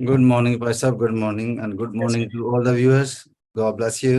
Good morning, Paisab. Good morning, and good morning to all the viewers. God bless you.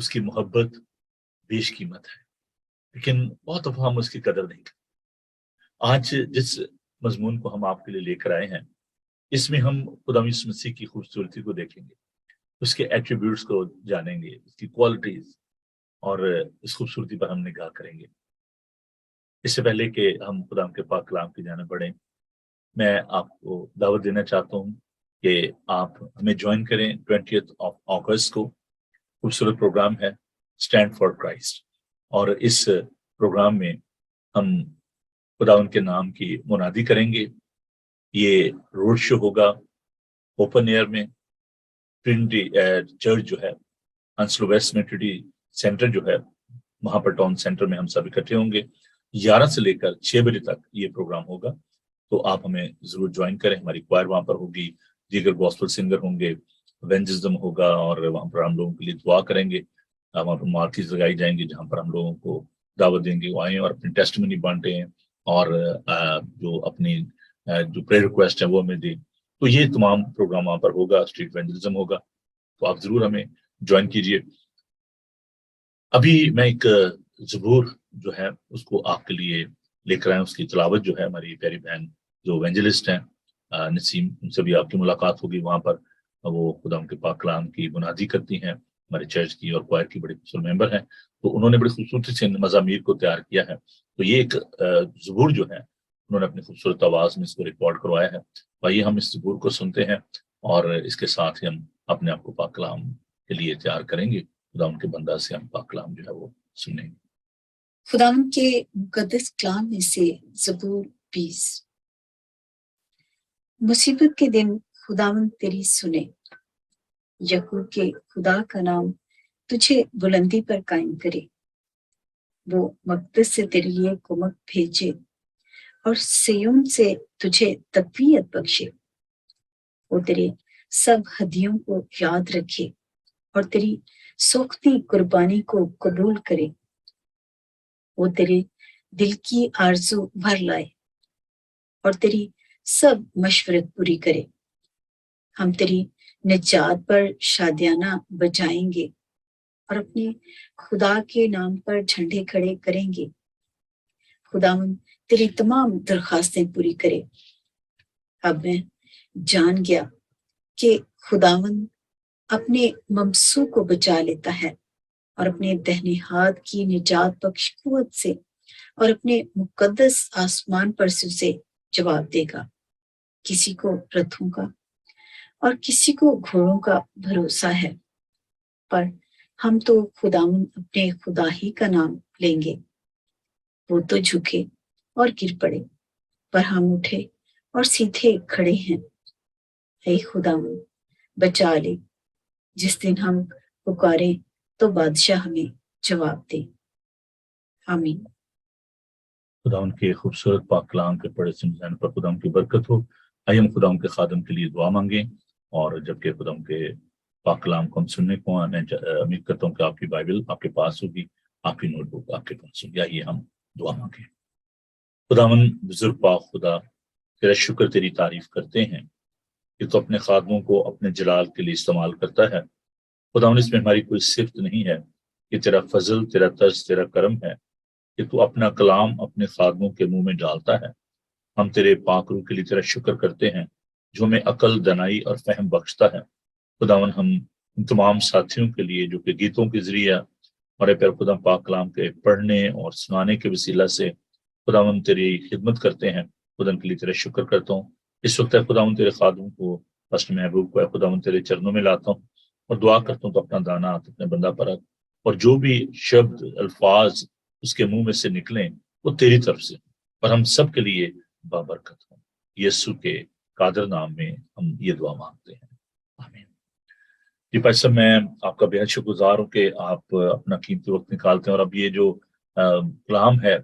اس کی محبت بیش قیمت ہے، لیکن بہت دفعہ ہم اس کی قدر نہیں کرتے۔ آج جس مضمون کو ہم آپ کے لیے لے کر آئے ہیں، اس میں ہم خدا یسوع مسیح کی خوبصورتی کو دیکھیں گے، اس کے ایٹریبیوٹس کو جانیں گے، اس کی کوالٹیز، اور اس خوبصورتی پر ہم نگاہ کریں گے۔ اس سے پہلے کہ ہم خدا کے پاک کلام کی جانب بڑھیں، میں آپ کو دعوت دینا چاہتا ہوں کہ آپ ہمیں جوائن کریں 20 اگست کو۔ خوبصورت پروگرام ہے اسٹینڈ فار کرائسٹ، اور اس پروگرام میں ہم خدا ان کے نام کی منادی کریں گے۔ یہ روڈ شو ہوگا اوپن ایئر میں، ٹرینٹی چرچ جو ہے ہنسلو ویسٹ میں، ٹرینٹی سینٹر جو ہے وہاں پر ٹاؤن سینٹر میں ہم سب اکٹھے ہوں گے۔ 11 سے لے کر 6 بجے تک یہ پروگرام ہوگا، تو آپ ہمیں ضرور جوائن کریں۔ ہماری کوائر وہاں پر ہوگی، دیگر گوسپل سنگر ہوں گے، ایونجلزم ہوگا، اور وہاں پر ہم لوگوں کے لیے دعا کریں گے۔ وہاں پر مارکیز لگائی جائیں گی جہاں پر ہم لوگوں کو دعوت دیں گے وہ آئیں اور اپنی ٹیسٹمنی بانٹیں، اور جو اپنی جو پریئر ریکویسٹ ہے وہ ہمیں دیں۔ تو یہ تمام پروگرام وہاں پر ہوگا، اسٹریٹ ایونجلزم ہوگا، تو آپ ضرور ہمیں جوائن کیجئے۔ ابھی میں ایک زبور جو ہے اس کو آپ کے لیے لے کر آئے، اس کی تلاوت جو ہے ہماری پیاری بہن جو ایونجلسٹ ہیں نسیم، ان سے بھی آپ کی ملاقات ہوگی وہاں پر۔ وہ خدا کے پاک کلام کی منادی کرتی ہیں، ہمارے چرچ کی اور کوائر کی بڑی خوبصورت ممبر ہیں، تو انہوں نے بڑی خوبصورتی سے مزامیر کو تیار کیا ہے۔ تو یہ ایک زبور جو ہے انہوں نے اپنی خوبصورت آواز میں اس کو ریکارڈ کروایا ہے۔ آئیے ہم اس زبور کو سنتے ہیں، اور اس کے ساتھ ہی ہم اپنے آپ کو پاک کلام کے لیے تیار کریں گے۔ خدا ان کے بندہ سے ہم پاک کلام جو ہے وہ سنیں گے۔ خداوند کے مقدس کلام میں سے زبور 20۔ مصیبت کے دن خداوند تیری سنے، یعقوب کے خدا کا نام تجھے بلندی پر قائم کرے۔ وہ مقدس سے تیرے لیے کمک بھیجے اور سیون سے تجھے تقویت بخشے۔ وہ تیرے سب ہدیوں کو یاد رکھے اور تیری سوختی قربانی کو قبول کرے۔ وہ تیرے دل کی آرزو بھر لائے اور تیری سب مشورت پوری کرے۔ ہم تیری نجات پر شادیانہ بجائیں گے اور اپنے خدا کے نام پر جھنڈے کھڑے کریں گے۔ خداوند تیری تمام درخواستیں پوری کرے۔ اب میں جان گیا کہ خداوند اپنے ممسو کو بچا لیتا ہے اور اپنے دہنے ہاتھ کی نجات بخش قوت سے اور اپنے مقدس آسمان پر سے اسے جواب دے گا۔ کسی کو رتھوں کا اور کسی کو گھوڑوں کا بھروسہ ہے، پر ہم تو خداوند اپنے خدا ہی کا نام لیں گے۔ وہ تو جھکے اور گر پڑے، پر ہم اٹھے اور سیدھے کھڑے ہیں۔ اے خداوند بچا لے، جس دن ہم پکارے تو بادشاہ ہمیں جواب دے۔ آمین۔ خدا ان کے خوبصورت پاک کلام کے پڑھے سمجھانے پر خدا ان کی برکت ہو۔ آئیے ہم خدا ان کے خادم کے لیے دعا مانگیں، اور جبکہ خدا ان کے پاک کلام کو ہم سننے کو میں امید کرتا ہوں کہ آپ کی بائبل آپ کے پاس ہوگی، آپ کی نوٹ بک آپ کے پاس ہوگی۔ آئیے ہم دعا مانگیں۔ خداوند بزرگ پاک خدا، تیرا شکر، تیری تعریف کرتے ہیں کہ تو اپنے خادموں کو اپنے جلال کے لیے استعمال کرتا ہے۔ خداوند اس میں ہماری کوئی صفت نہیں ہے، کہ تیرا فضل، تیرا طرز، تیرا کرم ہے کہ تو اپنا کلام اپنے خادموں کے منہ میں ڈالتا ہے۔ ہم تیرے پاک روح کے لیے تیرا شکر کرتے ہیں جو ہمیں عقل، دانائی اور فہم بخشتا ہے۔ خداوند ہم ان تمام ساتھیوں کے لیے جو کہ گیتوں کے ذریعہ اور اے پیر خدا پاک کلام کے پڑھنے اور سنانے کے وسیلہ سے خداوند تیری خدمت کرتے ہیں، خدا کے لیے تیرا شکر کرتا ہوں۔ اس وقت ہے خداوند تیرے خادموں کو، فسٹ محبوب کو ہے خداوند تیرے چرنوں میں لاتا ہوں، اور دعا کرتا ہوں تو اپنا دانا اپنے بندہ پر رکھ، اور جو بھی شبد الفاظ اس کے منہ میں سے نکلیں وہ تیری طرف سے، اور ہم سب کے لیے بابرکت ہوں۔ یسوع کے قادر نام میں ہم یہ دعا مانگتے ہیں، آمین۔ جی بھائی صاحب، میں آپ کا بہت شکر گزار ہوں کہ آپ اپنا قیمتی وقت نکالتے ہیں، اور اب یہ جو کلام ہے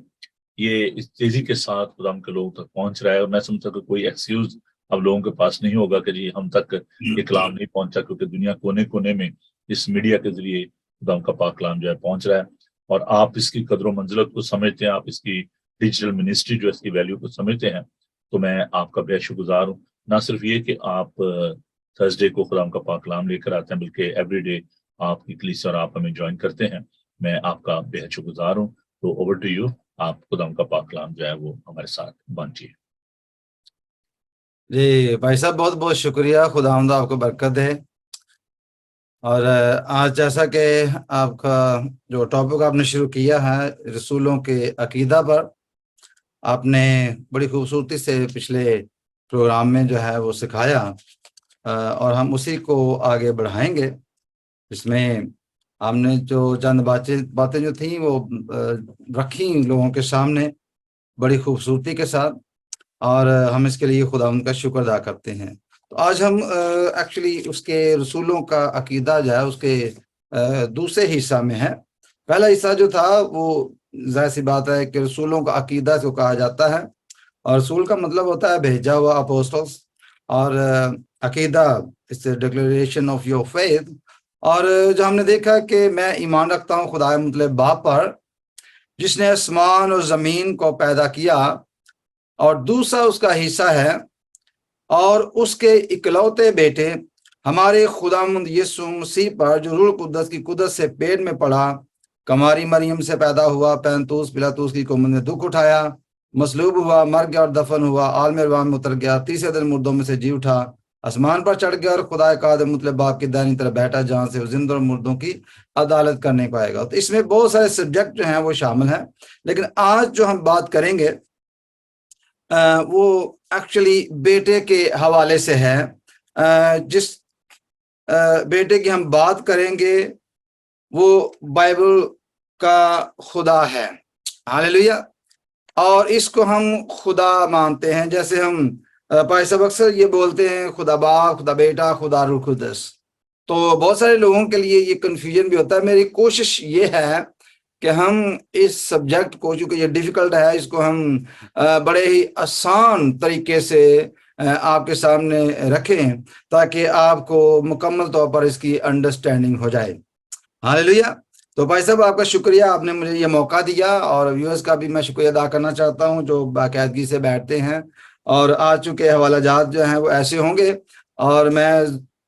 یہ اس تیزی کے ساتھ خدا کے لوگوں تک پہنچ رہا ہے، اور میں سمجھتا کہ کوئی ایکسکیوز اب لوگوں کے پاس نہیں ہوگا کہ جی ہم تک یہ کلام نہیں پہنچا، کیونکہ دنیا کونے کونے میں اس میڈیا کے ذریعے خدا کا پاک کلام جو ہے پہنچ رہا ہے، اور آپ اس کی قدر و منزلت کو سمجھتے ہیں، آپ اس کی ڈیجیٹل منسٹری جو اس کی ویلیو کو سمجھتے ہیں، تو میں آپ کا بہت شکر گزار ہوں۔ نہ صرف یہ کہ آپ تھرسڈے کو خدا کا پاک کلام لے کر آتے ہیں، بلکہ ایوری ڈے آپ کی کلیسیا اور آپ ہمیں جوائن کرتے ہیں، میں آپ کا بے حد شکر گزار ہوں. تو اوور ٹو یو، آپ خدا کا پاک کلام جو ہے وہ ہمارے ساتھ بانٹیے. جی بھائی صاحب، بہت بہت شکریہ. خداوند آپ کو برکت دے. اور آج جیسا کہ آپ کا جو ٹاپک آپ نے شروع کیا ہے رسولوں کے عقیدہ پر، آپ نے بڑی خوبصورتی سے پچھلے پروگرام میں جو ہے وہ سکھایا، اور ہم اسی کو آگے بڑھائیں گے. اس میں ہم نے جو چند باتیں جو تھیں وہ رکھی لوگوں کے سامنے بڑی خوبصورتی کے ساتھ، اور ہم اس کے لیے خدا ان کا شکر ادا کرتے ہیں. تو آج ہم ایکچولی اس کے رسولوں کا عقیدہ جو ہے اس کے دوسرے حصہ میں ہے. پہلا حصہ جو تھا وہ ظاہر سی بات ہے کہ رسولوں کا عقیدہ کو کہا جاتا ہے، اور رسول کا مطلب ہوتا ہے بھیجا ہوا اپوسٹلس، اور عقیدہ اس ڈکلیریشن آف یور فیتھ. اور جو ہم نے دیکھا کہ میں ایمان رکھتا ہوں خدا مطلب باپ پر، جس نے آسمان اور زمین کو پیدا کیا، اور دوسرا اس کا حصہ ہے اور اس کے اکلوتے بیٹے ہمارے خداوند یسوع مسیح پر، جو روح القدس کی قدرت سے پیٹ میں پڑا، کماری مریم سے پیدا ہوا، پینتوس پلاطوس کی قوم نے دکھ اٹھایا، مصلوب ہوا، مر گیا اور دفن ہوا، عالم روان میں اتر گیا، تیسرے دن مردوں میں سے جی اٹھا، آسمان پر چڑھ گیا، اور خدا کا مطلب باپ کی دائنی طرف بیٹھا، جہاں سے وہ زندہ اور مردوں کی عدالت کرنے کو آئے گا. تو اس میں بہت سارے سبجیکٹ جو ہیں وہ شامل ہیں، لیکن آج جو ہم بات کریں گے وہ ایکچولی بیٹے کے حوالے سے ہے. جس بیٹے کی ہم بات کریں گے وہ بائبل کا خدا ہے. ہاللیلویہ. اور اس کو ہم خدا مانتے ہیں، جیسے ہم بھائی صاحب اکثر یہ بولتے ہیں خدا باپ، خدا بیٹا، خدا روح القدس. تو بہت سارے لوگوں کے لیے یہ کنفیوژن بھی ہوتا ہے. میری کوشش یہ ہے کہ ہم اس سبجیکٹ کو، چونکہ یہ ڈیفیکلٹ ہے، اس کو ہم بڑے ہی آسان طریقے سے آپ کے سامنے رکھیں تاکہ آپ کو مکمل طور پر اس کی انڈرسٹینڈنگ ہو جائے. ہاللیلویہ. تو بھائی صاحب آپ کا شکریہ، آپ نے مجھے یہ موقع دیا، اور ویورز کا بھی میں شکریہ ادا کرنا چاہتا ہوں جو باقاعدگی سے بیٹھتے ہیں. اور آج چونکہ حوالہ جات جو ہیں وہ ایسے ہوں گے، اور میں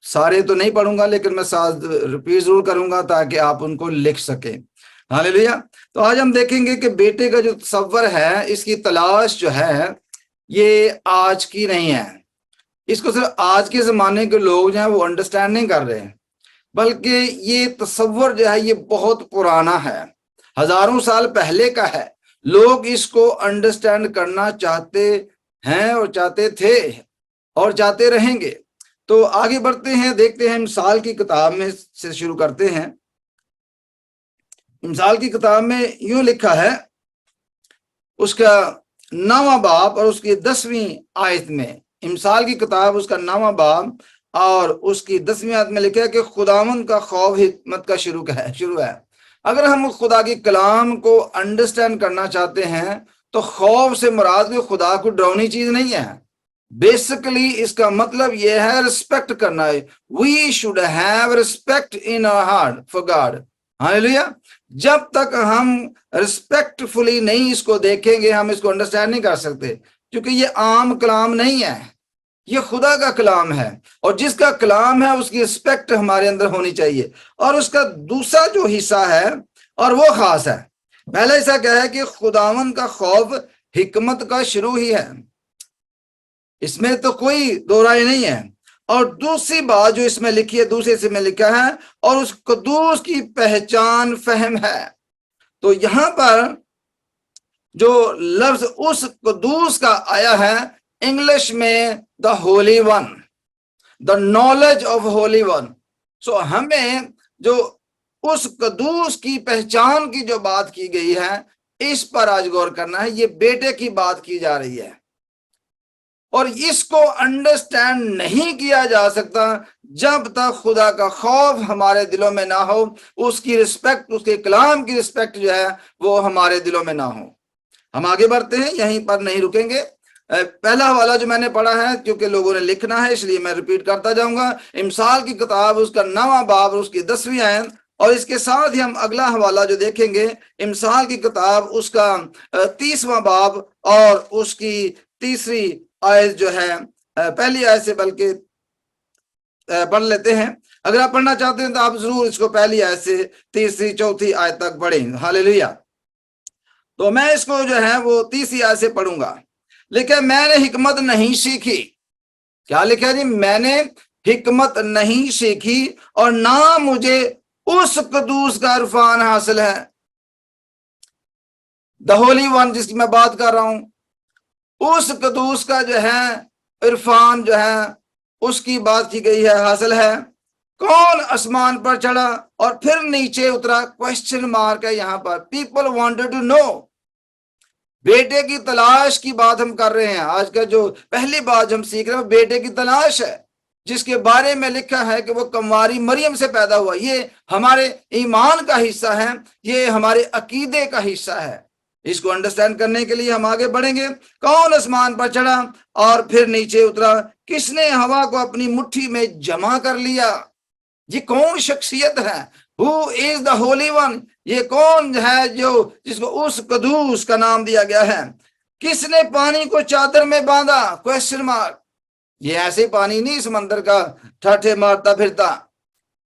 سارے تو نہیں پڑھوں گا لیکن میں ساتھ ریپیٹ ضرور کروں گا تاکہ آپ ان کو لکھ سکیں. ہاللیلویہ. تو آج ہم دیکھیں گے کہ بیٹے کا جو تصور ہے، اس کی تلاش جو ہے یہ آج کی نہیں ہے. اس کو صرف آج کے زمانے کے لوگ جو ہیں وہ انڈرسٹینڈ نہیں کر رہے ہیں، بلکہ یہ تصور جو ہے یہ بہت پرانا ہے، ہزاروں سال پہلے کا ہے. لوگ اس کو انڈرسٹینڈ کرنا چاہتے ہیں اور چاہتے تھے اور چاہتے رہیں گے. تو آگے بڑھتے ہیں، دیکھتے ہیں مثال کی کتاب میں سے شروع کرتے ہیں. مثال کی کتاب میں یوں لکھا ہے، اس کا 9واں باب اور اس کی 10ویں آیت میں، مثال کی کتاب اس کا 9واں باب اور اس کی 10ویں آیت میں لکھا ہے کہ خداوند کا خوف حکمت کا شروع ہے. اگر ہم خدا کے کلام کو انڈرسٹینڈ کرنا چاہتے ہیں تو خوف سے مراد بھی خدا کو ڈراؤنی چیز نہیں ہے. بیسیکلی اس کا مطلب یہ ہے رسپیکٹ کرنا ہے. We should have respect in our heart for God. Hallelujah. جب تک ہم رسپیکٹ فلی نہیں اس کو دیکھیں گے، ہم اس کو انڈرسٹینڈ نہیں کر سکتے، کیونکہ یہ عام کلام نہیں ہے، یہ خدا کا کلام ہے، اور جس کا کلام ہے اس کی رسپیکٹ ہمارے اندر ہونی چاہیے. اور اس کا دوسرا جو حصہ ہے اور وہ خاص ہے. پہلا حصہ کیا ہے کہ خداوند کا خوف حکمت کا شروع ہی ہے، اس میں تو کوئی دو رائے نہیں ہے. اور دوسری بات جو اس میں لکھی ہے، دوسرے حصے میں لکھا ہے، اور اس قدوس کی پہچان فہم ہے. تو یہاں پر جو لفظ اس قدوس کا آیا ہے انگلش میں the holy one, the knowledge of holy one. So ہمیں جو اس قدوس کی پہچان کی جو بات کی گئی ہے اس پر آج غور کرنا ہے. یہ بیٹے کی بات کی جا رہی ہے، اور اس کو انڈرسٹینڈ نہیں کیا جا سکتا جب تک خدا کا خوف ہمارے دلوں میں نہ ہو، اس کی رسپیکٹ، اس کے کلام کی رسپیکٹ جو ہے وہ ہمارے دلوں میں نہ ہو. ہم آگے بڑھتے ہیں، یہیں پر نہیں رکیں گے. پہلا حوالہ جو میں نے پڑھا ہے، کیونکہ لوگوں نے لکھنا ہے اس لیے میں ریپیٹ کرتا جاؤں گا. مثال کی کتاب اس کا 9واں باب اور اس کی 10ویں آیت، اور اس کے ساتھ ہی ہم اگلا حوالہ جو دیکھیں گے مثال کی کتاب اس کا 30واں باب اور اس کی 3 آیت جو ہے، پہلی آیت سے بلکہ پڑھ لیتے ہیں. اگر آپ پڑھنا چاہتے ہیں تو آپ ضرور اس کو پہلی آیت سے تیسری چوتھی آیت تک پڑھیں. ہاللیلویہ. تو میں اس کو جو ہے وہ تیسری آیت سے پڑھوں گا. لیکن میں نے حکمت نہیں سیکھی. کیا لکھا جی؟ میں نے حکمت نہیں سیکھی اور نہ مجھے اس قدوس کا عرفان حاصل ہے. دا ہولی ون جس کی میں بات کر رہا ہوں، اس قدوس کا جو ہے عرفان جو ہے اس کی بات کی گئی ہے، حاصل ہے. کون آسمان پر چڑھا اور پھر نیچے اترا؟ کوشچن مارک ہے یہاں پر. People wanted to know. بیٹے کی تلاش کی بات ہم کر رہے ہیں. آج کا جو پہلی بات ہم سیکھ رہے ہیں وہ بیٹے کی تلاش ہے، جس کے بارے میں لکھا ہے کہ وہ کنواری مریم سے پیدا ہوا. یہ ہمارے ایمان کا حصہ ہے، یہ ہمارے عقیدے کا حصہ ہے. اس کو انڈرسٹینڈ کرنے کے لیے ہم آگے بڑھیں گے. کون آسمان پر چڑھا اور پھر نیچے اترا؟ کس نے ہوا کو اپنی مٹھی میں جمع کر لیا؟ یہ کون شخصیت ہے؟ Who is the holy one؟ یہ کون ہے جو جس کو اس قدوس کا نام دیا گیا ہے؟ کس نے پانی کو چادر میں باندھا؟ Question mark. یہ ایسے پانی نہیں سمندر کا ٹھاٹھے مارتا پھرتا.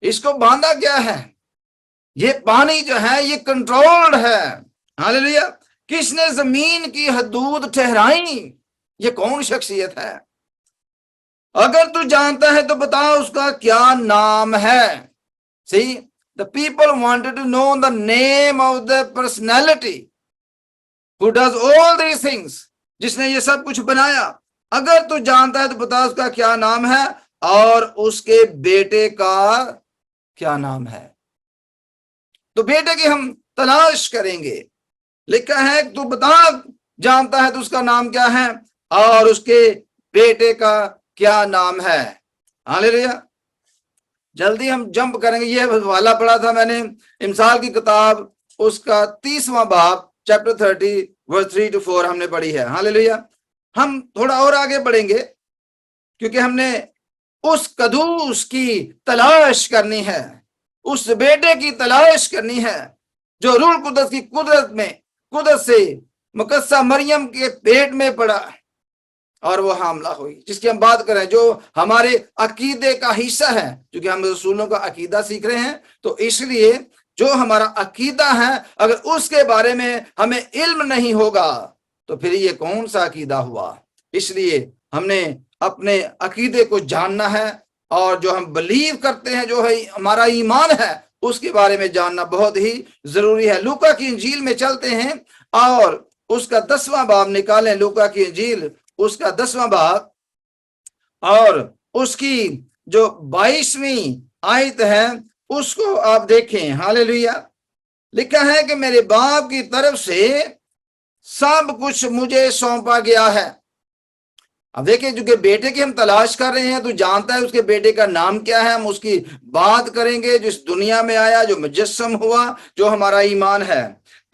اس کو باندھا کیا ہے؟ یہ پانی جو ہے یہ کنٹرولڈ ہے. ہاللیلویہ. کس نے زمین کی حدود ٹھہرائی؟ یہ کون شخصیت ہے؟ اگر تو جانتا ہے تو بتا اس کا کیا نام ہے. See, the people wanted to know the name of the personality who does all these things. جس نے یہ سب کچھ بنایا. اگر تو جانتا ہے تو بتا اس کا کیا نام ہے اور اس کے بیٹے کا کیا نام ہے. تو بیٹے کی ہم تلاش کریں گے. لکھا ہے تو بتا، جانتا ہے تو اس کا نام کیا ہے اور اس کے بیٹے کا کیا نام ہے. ہاللیلویہ. جلدی ہم جمپ کریں گے. یہ حوالہ پڑھا تھا میں نے امثال کی کتاب، اس کا 30واں باب چیپٹر 30 ورس 3 to 4 ہم نے پڑھی ہے. ہاللیلویہ. ہم تھوڑا اور آگے بڑھیں گے کیونکہ ہم نے اس قدوس کی تلاش کرنی ہے، اس بیٹے کی تلاش کرنی ہے جو روح القدس کی قدرت سے مقدسہ مریم کے پیٹ میں پڑا اور وہ حاملہ ہوئی، جس کی ہم بات کریں، جو ہمارے عقیدے کا حصہ ہے. کیونکہ ہم رسولوں کا عقیدہ سیکھ رہے ہیں تو اس لیے جو ہمارا عقیدہ ہے اگر اس کے بارے میں ہمیں علم نہیں ہوگا تو پھر یہ کون سا عقیدہ ہوا. اس لیے ہم نے اپنے عقیدے کو جاننا ہے اور جو ہم بلیو کرتے ہیں، جو ہے ہمارا ایمان ہے، اس کے بارے میں جاننا بہت ہی ضروری ہے. لوکا کی انجیل میں چلتے ہیں اور اس کا 10واں باب نکالیں. لوکا کی انجیل اس کا 10واں باب اور اس کی جو 22ویں آیت ہے اس کو آپ دیکھیں. ہاللیلویہ. لکھا ہے کہ میرے باپ کی طرف سے سب کچھ مجھے سونپا گیا ہے. اب دیکھیں، جو کہ بیٹے کی ہم تلاش کر رہے ہیں، تو جانتا ہے اس کے بیٹے کا نام کیا ہے. ہم اس کی بات کریں گے جو اس دنیا میں آیا، جو مجسم ہوا، جو ہمارا ایمان ہے.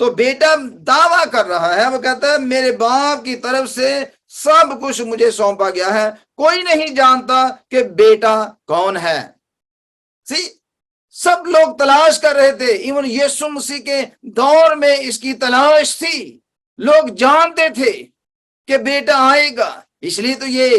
تو بیٹا دعویٰ کر رہا ہے، وہ کہتا ہے میرے باپ کی طرف سے سب کچھ مجھے سونپا گیا ہے. کوئی نہیں جانتا کہ بیٹا کون ہے. سب لوگ تلاش کر رہے تھے. ایون یسوع مسیح کے دور میں اس کی تلاش تھی. لوگ جانتے تھے کہ بیٹا آئے گا. اس لیے تو یہ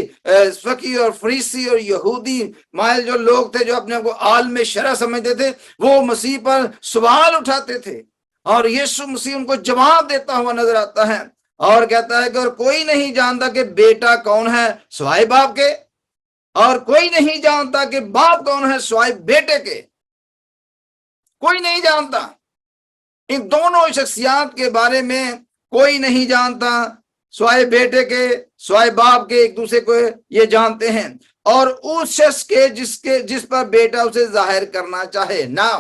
فقی اور فریسی اور یہودی مائل جو لوگ تھے، جو اپنے کو عالم شرع سمجھتے تھے، وہ مسیح پر سوال اٹھاتے تھے اور یسوع مسیح ان کو جواب دیتا ہوا نظر آتا ہے اور کہتا ہے کہ اور کوئی نہیں جانتا کہ بیٹا کون ہے سوائے باپ کے، اور کوئی نہیں جانتا کہ باپ کون ہے سوائے بیٹے کے. کوئی نہیں جانتا. ان دونوں شخصیات کے بارے میں کوئی نہیں جانتا سوائے بیٹے کے، سوائے باپ کے. ایک دوسرے کو یہ جانتے ہیں اور اس شخص کے جس پر بیٹا اسے ظاہر کرنا چاہے. Now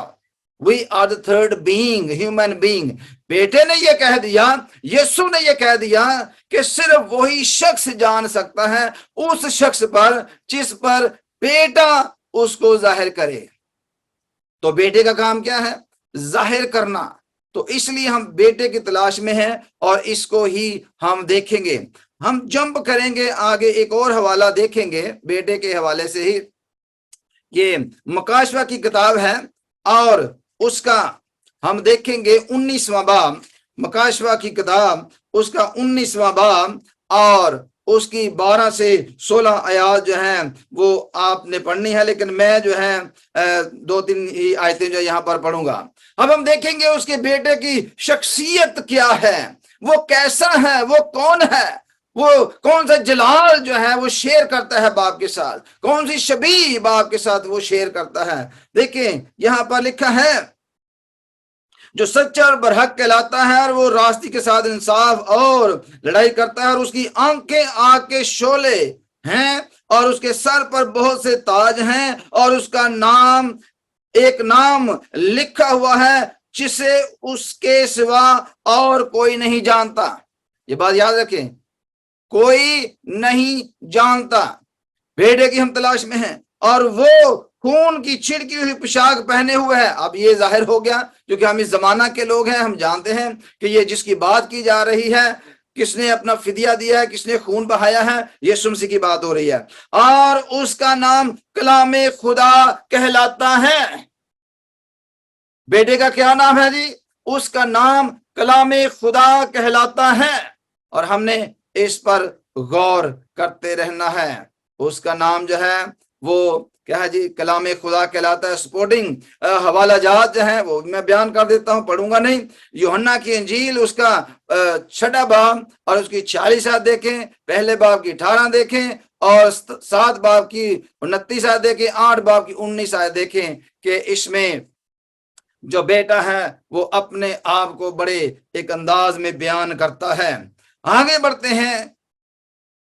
we are the third being, human being. بیٹے نے یہ کہہ دیا، یسوع نے یہ کہہ دیا کہ صرف وہی شخص جان سکتا ہے اس شخص پر جس پر بیٹا اس کو ظاہر کرے. تو بیٹے کا کام کیا ہے؟ ظاہر کرنا. تو اس لیے ہم بیٹے کی تلاش میں ہیں اور اس کو ہی ہم دیکھیں گے. ہم جمپ کریں گے آگے، ایک اور حوالہ دیکھیں گے بیٹے کے حوالے سے ہی. یہ مکاشوہ کی کتاب ہے اور اس کا ہم دیکھیں گے 19واں باب. مکاشوہ کی کتاب اس کا 19واں باب اور اس کی 12 سے 16 آیات جو ہیں وہ آپ نے پڑھنی ہے، لیکن میں جو ہے 2-3 ہی آیتیں جو یہاں پر پڑھوں گا۔ اب ہم دیکھیں گے اس کے بیٹے کی شخصیت کیا ہے، وہ کیسا ہے، وہ کون ہے، وہ کون سا جلال جو ہے وہ شیئر کرتا ہے باپ کے ساتھ، کون سی شبیہ باپ کے ساتھ وہ شیئر کرتا ہے۔ دیکھیں یہاں پر لکھا ہے جو سچا اور برحق کہلاتا ہے اور وہ راستی کے ساتھ انصاف اور لڑائی کرتا ہے، اور اس کی آنکھیں آگ کے شعلے ہیں اور اس کے سر پر بہت سے تاج ہیں، اور اس کا نام ایک نام لکھا ہوا ہے جسے اس کے سوا اور کوئی نہیں جانتا۔ یہ بات یاد رکھیں، کوئی نہیں جانتا۔ بیٹے کی ہم تلاش میں ہیں، اور وہ خون کی چھڑکی ہوئی پوشاک پہنے ہوئے ہے۔ اب یہ ظاہر ہو گیا کیونکہ ہم اس زمانہ کے لوگ ہیں، ہم جانتے ہیں کہ یہ جس کی بات کی جا رہی ہے، کس نے اپنا فدیہ دیا ہے، کس نے خون بہایا ہے، یسوع مسیح کی بات ہو رہی ہے۔ اور اس کا نام کلام خدا کہلاتا ہے۔ بیٹے کا کیا نام ہے جی؟ اس کا نام کلام خدا کہلاتا ہے، اور ہم نے اس پر غور کرتے رہنا ہے۔ اس کا نام جو ہے وہ کیا ہے جی؟ کلام خدا کہلاتا ہے۔ سپورٹنگ حوالہ جات جو ہیں وہ میں بیان کر دیتا ہوں، پڑھوں گا نہیں۔ یوحنا کی انجیل اس کا 6 باب اور اس کی 46 آیت دیکھیں، پہلے باب کی 18 دیکھیں، اور 7 باب کی 29 آیت دیکھیں، 8 باب کی 19 آیت دیکھیں کہ اس میں جو بیٹا ہے وہ اپنے آپ کو بڑے ایک انداز میں بیان کرتا ہے۔ آگے بڑھتے ہیں۔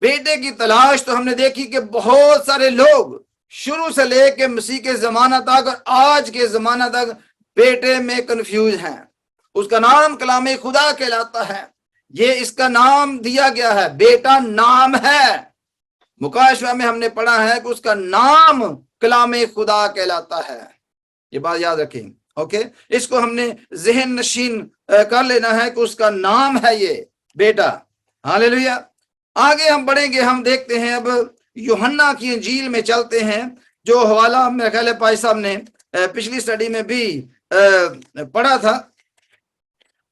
بیٹے کی تلاش تو ہم نے دیکھی کہ بہت سارے لوگ شروع سے لے کے مسیح کے زمانہ تک اور آج کے زمانہ تک بیٹے میں کنفیوز ہیں۔ اس کا نام کلام خدا کہلاتا ہے۔ یہ اس کا نام دیا گیا ہے، بیٹا نام ہے۔ مکاشفہ میں ہم نے پڑھا ہے کہ اس کا نام کلام خدا کہلاتا ہے۔ یہ بات یاد رکھیں، اوکے؟ اس کو ہم نے ذہن نشین کر لینا ہے کہ اس کا نام ہے یہ بیٹا۔ ہاللیلویہ۔ آگے ہم بڑھیں گے، ہم دیکھتے ہیں اب یوحنا کی انجیل میں چلتے ہیں، جو حوالہ میرے خیال ہے پائی صاحب نے پچھلی سٹڈی میں بھی پڑھا تھا،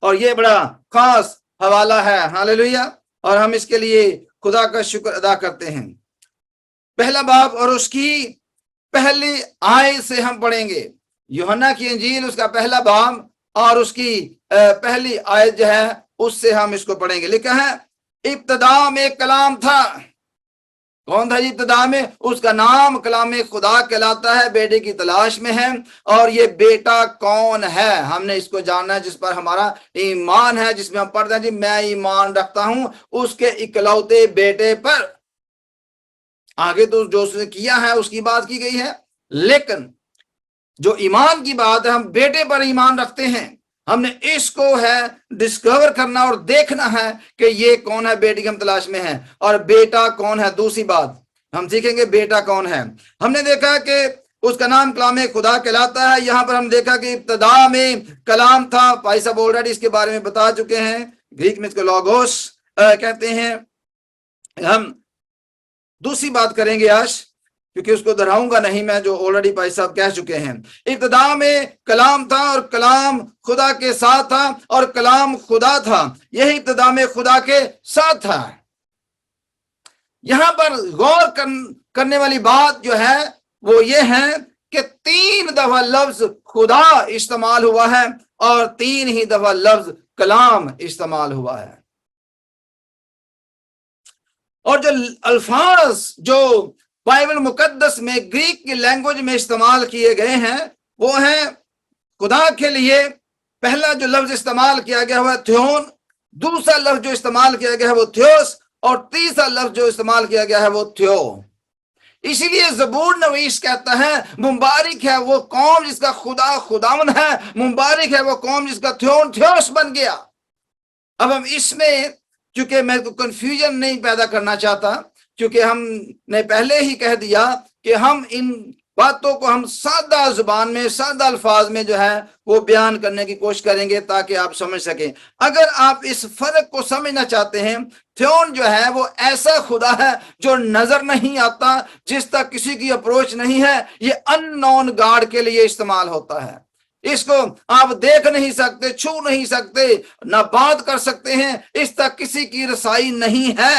اور یہ بڑا خاص حوالہ ہے۔ ہاللیلویہ۔ اور ہم اس کے لیے خدا کا شکر ادا کرتے ہیں۔ پہلا باب اور اس کی پہلی آیت سے ہم پڑھیں گے۔ یوحنا کی انجیل اس کا پہلا باب اور اس کی پہلی آیت جو ہے اس سے ہم اس کو پڑھیں گے۔ لکھا ہے ابتدا میں ایک کلام تھا۔ کون تھا جی ابتدا میں؟ اس کا نام کلام خدا کہلاتا ہے۔ بیٹے کی تلاش میں ہے، اور یہ بیٹا کون ہے ہم نے اس کو جاننا ہے، جس پر ہمارا ایمان ہے، جس میں ہم پڑھتے ہیں جی میں ایمان رکھتا ہوں اس کے اکلوتے بیٹے پر۔ آگے تو جو اس نے کیا ہے اس کی بات کی گئی ہے، لیکن جو ایمان کی بات ہے، ہم بیٹے پر ایمان رکھتے ہیں۔ ہم نے اس کو ہے ڈسکور کرنا اور دیکھنا ہے کہ یہ کون ہے، بیٹے کی ہم تلاش میں ہیں، اور بیٹا کون ہے۔ دوسری بات ہم سیکھیں گے بیٹا کون ہے۔ ہم نے دیکھا کہ اس کا نام کلام خدا کہلاتا ہے۔ یہاں پر ہم دیکھا کہ ابتدا میں کلام تھا۔ بھائی صاحب آلریڈی اس کے بارے میں بتا چکے ہیں، گریک میں اس کو لاگوس کہتے ہیں۔ ہم دوسری بات کریں گے آج، کیونکہ اس کو دہراؤں گا نہیں میں، جو آلریڈی بھائی صاحب کہہ چکے ہیں۔ ابتدا میں کلام تھا اور کلام خدا کے ساتھ تھا اور کلام خدا تھا۔ یہی ابتدا میں خدا کے ساتھ تھا۔ یہاں پر غور کرنے والی بات جو ہے وہ یہ ہے کہ 3 دفعہ لفظ خدا استعمال ہوا ہے اور 3 ہی دفعہ لفظ کلام استعمال ہوا ہے۔ اور جو الفاظ جو بائبل مقدس میں گریک کی لینگویج میں استعمال کیے گئے ہیں وہ ہیں خدا کے لیے پہلا جو لفظ استعمال کیا گیا ہے تھیون، دوسرا لفظ جو استعمال کیا گیا ہے وہ تھیوس، اور تیسرا لفظ جو استعمال کیا گیا ہے وہ تھیو۔ اسی لیے زبور نویس کہتا ہے مبارک ہے وہ قوم جس کا خدا خداوند ہے، مبارک ہے وہ قوم جس کا تھیون تھیوس بن گیا۔ اب ہم اس میں چونکہ میں کو کنفیوژن نہیں پیدا کرنا چاہتا، کیونکہ ہم نے پہلے ہی کہہ دیا کہ ہم ان باتوں کو ہم سادہ زبان میں سادہ الفاظ میں جو ہے وہ بیان کرنے کی کوشش کریں گے تاکہ آپ سمجھ سکیں۔ اگر آپ اس فرق کو سمجھنا چاہتے ہیں، تھیون جو ہے وہ ایسا خدا ہے جو نظر نہیں آتا، جس تک کسی کی اپروچ نہیں ہے، یہ ان نون گاڈ کے لیے استعمال ہوتا ہے۔ اس کو آپ دیکھ نہیں سکتے، چھو نہیں سکتے، نہ بات کر سکتے ہیں، اس تک کسی کی رسائی نہیں ہے۔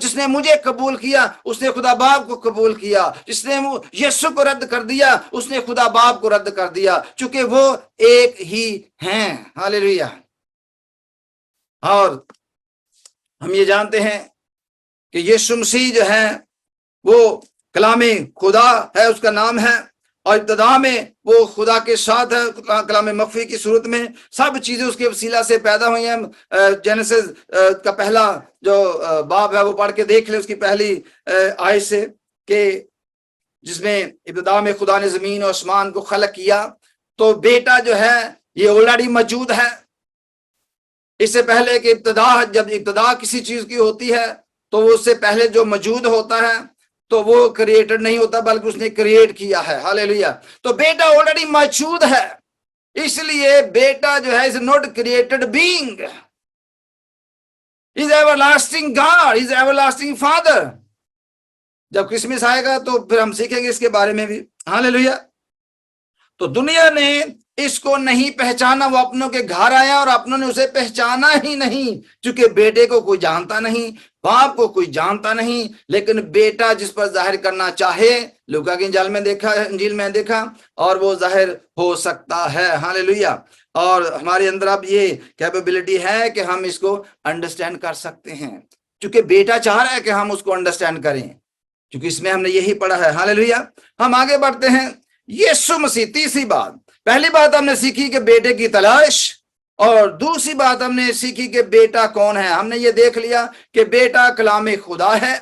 جس نے مجھے قبول کیا اس نے خدا باپ کو قبول کیا، جس نے یسوع کو رد کر دیا اس نے خدا باپ کو رد کر دیا، چونکہ وہ ایک ہی ہیں۔ ہاللیلویہ۔ اور ہم یہ جانتے ہیں کہ یسوع مسیح جو ہے وہ کلام خدا ہے، اس کا نام ہے، اور ابتدا میں وہ خدا کے ساتھ ہے، کلام مخفی کی صورت میں سب چیزیں اس کے وسیلہ سے پیدا ہوئی ہیں۔ جینیسس کا پہلا جو باب ہے وہ پڑھ کے دیکھ لیں، اس کی پہلی آیت سے، کہ جس میں ابتدا میں خدا نے زمین اور آسمان کو خلق کیا، تو بیٹا جو ہے یہ آلریڈی موجود ہے۔ اس سے پہلے کہ جب ابتدا کسی چیز کی ہوتی ہے تو وہ اس سے پہلے جو موجود ہوتا ہے تو وہ کریٹڈ نہیں ہوتا بلکہ اس نے کریٹ کیا ہے۔ ہاللیلویہ۔ تو بیٹا آلریڈی موجود ہے، اس لیے بیٹا جو ہے is not created being, is ever lasting God, is ever lasting father. جب کرسمس آئے گا تو پھر ہم سیکھیں گے اس کے بارے میں بھی۔ ہاللیلویہ۔ تو دنیا نے اس کو نہیں پہچانا، وہ اپنوں کے گھر آیا اور اپنوں نے اسے پہچانا ہی نہیں، چونکہ بیٹے کو کوئی جانتا نہیں، باپ کو کوئی جانتا نہیں، لیکن بیٹا جس پر ظاہر کرنا چاہے، لوکا کی انجیل میں دیکھا اور وہ ظاہر ہو سکتا ہے۔ ہاللیلویہ۔ اور ہمارے اندر اب یہ کیپیبلٹی ہے کہ ہم اس کو انڈرسٹینڈ کر سکتے ہیں، چونکہ بیٹا چاہ رہا ہے کہ ہم اس کو انڈرسٹینڈ کریں، کیونکہ اس میں ہم نے یہی پڑھا ہے۔ ہاللیلویہ۔ ہم آگے بڑھتے ہیں۔ یسوع مسیح، تیسری بات، پہلی بات ہم نے سیکھی کہ بیٹے کی تلاش، اور دوسری بات ہم نے سیکھی کہ بیٹا کون ہے۔ ہم نے یہ دیکھ لیا کہ بیٹا کلام خدا ہے۔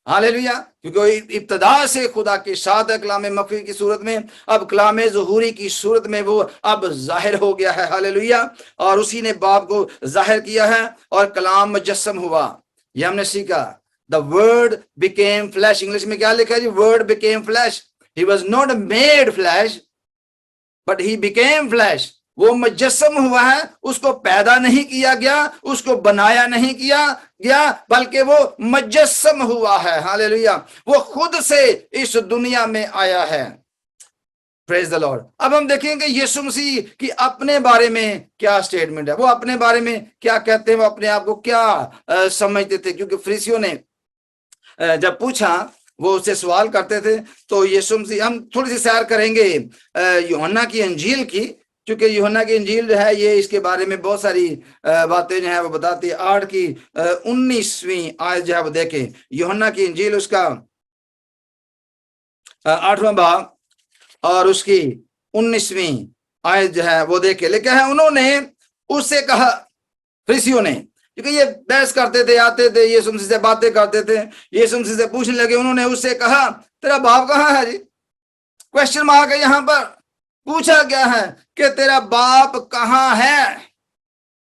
ہاللیلویہ۔ کیونکہ ابتدا سے خدا کے ساتھ ہے کلام مخفی کی صورت میں، اب کلام ظہوری کی صورت میں وہ اب ظاہر ہو گیا ہے۔ ہاللیلویہ۔ اور اسی نے باپ کو ظاہر کیا ہے اور کلام مجسم ہوا۔ یہ ہم نے سیکھا۔ The word became flesh۔ English میں کیا لکھا ہے جی؟ word became flesh۔ He was not made flesh but he became flesh۔ وہ مجسم ہوا ہے، اس کو پیدا نہیں کیا گیا، اس کو بنایا نہیں کیا گیا، بلکہ وہ مجسم ہوا ہے۔ ہاللیلویہ۔ وہ خود سے اس دنیا میں آیا ہے۔ پریز دی لارڈ۔ اب ہم دیکھیں کہ یسوع مسیح کی اپنے بارے میں کیا سٹیٹمنٹ ہے، وہ اپنے بارے میں کیا کہتے ہیں، وہ اپنے آپ کو کیا سمجھتے تھے۔ کیونکہ فریسیوں نے جب پوچھا، وہ اس سے سوال کرتے تھے، تو یسوع مسیح، ہم تھوڑی سی سیر کریں گے یوحنا کی انجیل کی، کیونکہ یوحنا کی انجیل جو ہے یہ اس کے بارے میں بہت ساری باتیں جو ہے وہ بتاتی ہے۔ 8 کی 19ویں آیت جو ہے وہ دیکھیں، یوحنا کی انجیل اس کا 8واں باب اور اس کی 19ویں آیت جو ہے وہ دیکھیں، لکھا ہے انہوں نے اس سے کہا، فریسیوں نے، کیونکہ یہ بحث کرتے تھے، آتے تھے یسوع مسیح سے باتیں کرتے تھے، یسوع مسیح سے پوچھنے لگے، انہوں نے اس سے کہا تیرا باپ کہاں ہے؟ جی کوشچن مارک ہے، یہاں پر پوچھا گیا ہے کہ تیرا باپ کہاں ہے؟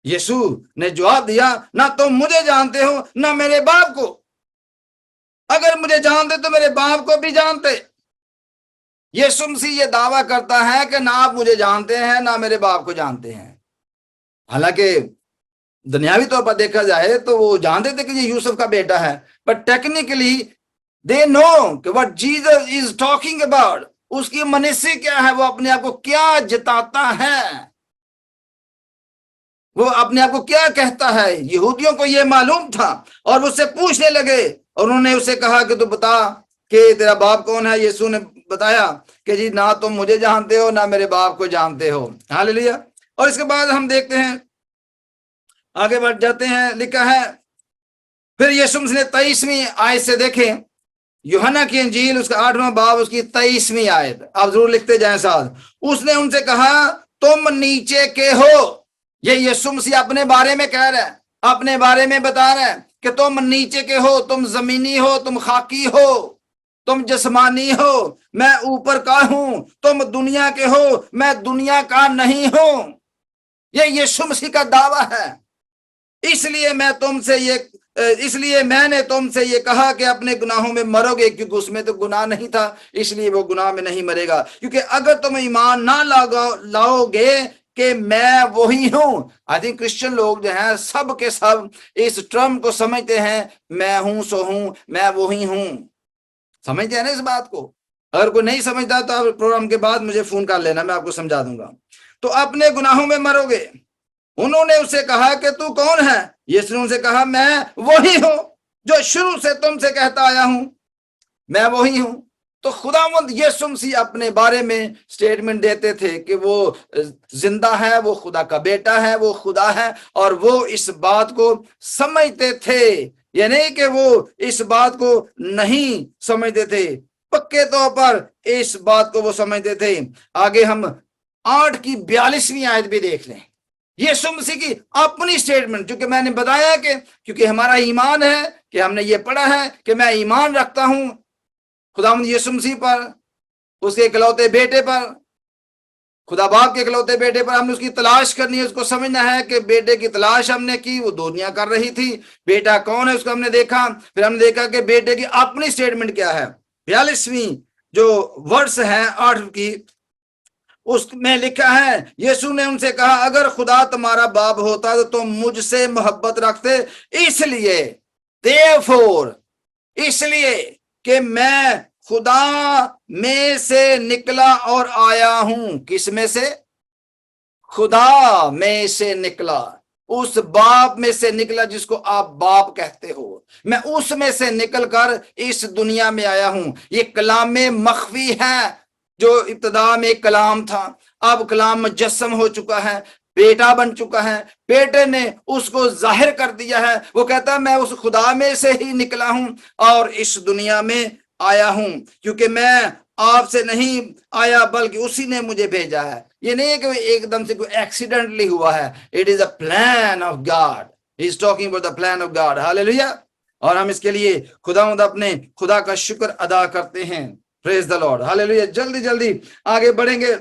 یسوع نے جواب دیا، نہ تم مجھے جانتے ہو نہ میرے باپ کو، اگر مجھے جانتے تو میرے باپ کو بھی جانتے۔ یسوع مسیح یہ دعویٰ کرتا ہے کہ نہ آپ مجھے جانتے ہیں نہ میرے باپ کو جانتے ہیں۔ حالانکہ دنیاوی طور پر دیکھا جائے تو وہ جانتے تھے کہ یہ یوسف کا بیٹا ہے، بٹ ٹیکنیکلی دے نو کہ what Jesus is talking about، اس کی منسی کیا ہے، وہ اپنے آپ کو کیا جتاتا ہے، وہ اپنے آپ کو کیا کہتا ہے۔ یہودیوں کو یہ معلوم تھا اور وہ اس سے پوچھنے لگے، اور انہوں نے اسے کہا کہ تو بتا کہ تیرا باپ کون ہے۔ یسوع نے بتایا کہ جی نہ تم مجھے جانتے ہو نہ میرے باپ کو جانتے ہو۔ ہاللیلویہ۔ اور اس کے بعد ہم دیکھتے ہیں، آگے بڑھ جاتے ہیں، لکھا ہے پھر یسوع مسیح نے 23ویں آیت سے دیکھیں، یوحنا کی انجیل اس کا 8واں باب اس کی 23ویں آیت، آپ ضرور لکھتے جائیں ساتھ۔ اس نے ان سے کہا تم نیچے کے ہو۔ یہ یسوع مسیح اپنے بارے میں کہہ رہا ہے، اپنے بارے میں بتا رہا ہے کہ تم نیچے کے ہو، تم زمینی ہو، تم خاکی ہو، تم جسمانی ہو، میں اوپر کا ہوں، تم دنیا کے ہو، میں دنیا کا نہیں ہوں۔ یہ یسوع مسیح کا دعویٰ ہے۔ اس لیے میں نے تم سے یہ کہا کہ اپنے گناہوں میں مرو گے، کیونکہ اس میں تو گناہ نہیں تھا، اس لیے وہ گناہ میں نہیں مرے گا۔ کیونکہ اگر تم ایمان نہ لاؤ گے کہ میں وہی ہوں۔ آئی تھنک کرسچن لوگ جو ہیں سب کے سب اس ٹرم کو سمجھتے ہیں، میں ہوں سو ہوں، میں وہی ہوں، سمجھتے ہیں نا اس بات کو۔ اگر کوئی نہیں سمجھتا تو آپ پروگرام کے بعد مجھے فون کر لینا، میں آپ کو سمجھا دوں گا۔ تو اپنے گناہوں میں مرو گے۔ انہوں نے اسے کہا کہ تو کون ہے؟ یسوع نے اسے کہا میں وہی ہوں۔ جو شروع سے تم سے کہتا آیا ہوں میں وہی ہوں۔ تو خداوند یسوع مسیح اپنے بارے میں سٹیٹمنٹ دیتے تھے کہ وہ زندہ ہے، وہ خدا کا بیٹا ہے، وہ خدا ہے، اور وہ اس بات کو سمجھتے تھے، یہ نہیں کہ وہ اس بات کو نہیں سمجھتے تھے، پکے طور پر اس بات کو وہ سمجھتے تھے۔ آگے ہم 8:42 آیت بھی دیکھ لیں، یسوع مسیح کی اپنی سٹیٹمنٹ، چونکہ میں نے بتایا کہ کیونکہ ہمارا ایمان ہے کہ ہم نے یہ پڑھا ہے کہ میں ایمان رکھتا ہوں خداوند یسوع مسیح پر، اس کے اکلوتے بیٹے پر، خدا باپ کے اکلوتے بیٹے پر۔ ہم نے اس کی تلاش کرنی ہے، اس کو سمجھنا ہے کہ بیٹے کی تلاش ہم نے کی، وہ دنیا کر رہی تھی، بیٹا کون ہے اس کو ہم نے دیکھا، پھر ہم نے دیکھا کہ بیٹے کی اپنی سٹیٹمنٹ کیا ہے۔ 42ویں جو ورس ہے 8 کی، اس میں لکھا ہے یسوع نے ان سے کہا اگر خدا تمہارا باپ ہوتا تو تم مجھ سے محبت رکھتے، اس لیے therefore، اس لیے کہ میں خدا میں سے نکلا اور آیا ہوں۔ کس میں سے؟ خدا میں سے نکلا، اس باپ میں سے نکلا جس کو آپ باپ کہتے ہو، میں اس میں سے نکل کر اس دنیا میں آیا ہوں۔ یہ کلام مخفی ہے، جو ابتدا میں کلام تھا، اب کلام مجسم ہو چکا ہے، بیٹا بن چکا ہے، بیٹے نے اس کو ظاہر کر دیا ہے۔ وہ کہتا ہے میں اس خدا میں سے ہی نکلا ہوں اور اس دنیا میں آیا ہوں، کیونکہ میں آپ سے نہیں آیا بلکہ اسی نے مجھے بھیجا ہے۔ یہ نہیں ہے کہ ایک دم سے کوئی ایکسیڈنٹلی ہوا ہے، it is a plan of God, he is talking about the plan of God, hallelujah. اور ہم اس کے لیے خداوند اپنے خدا کا شکر ادا کرتے ہیں، پریز دی لارڈ، ہاللیلویا۔ جلدی آگے بڑھیں گے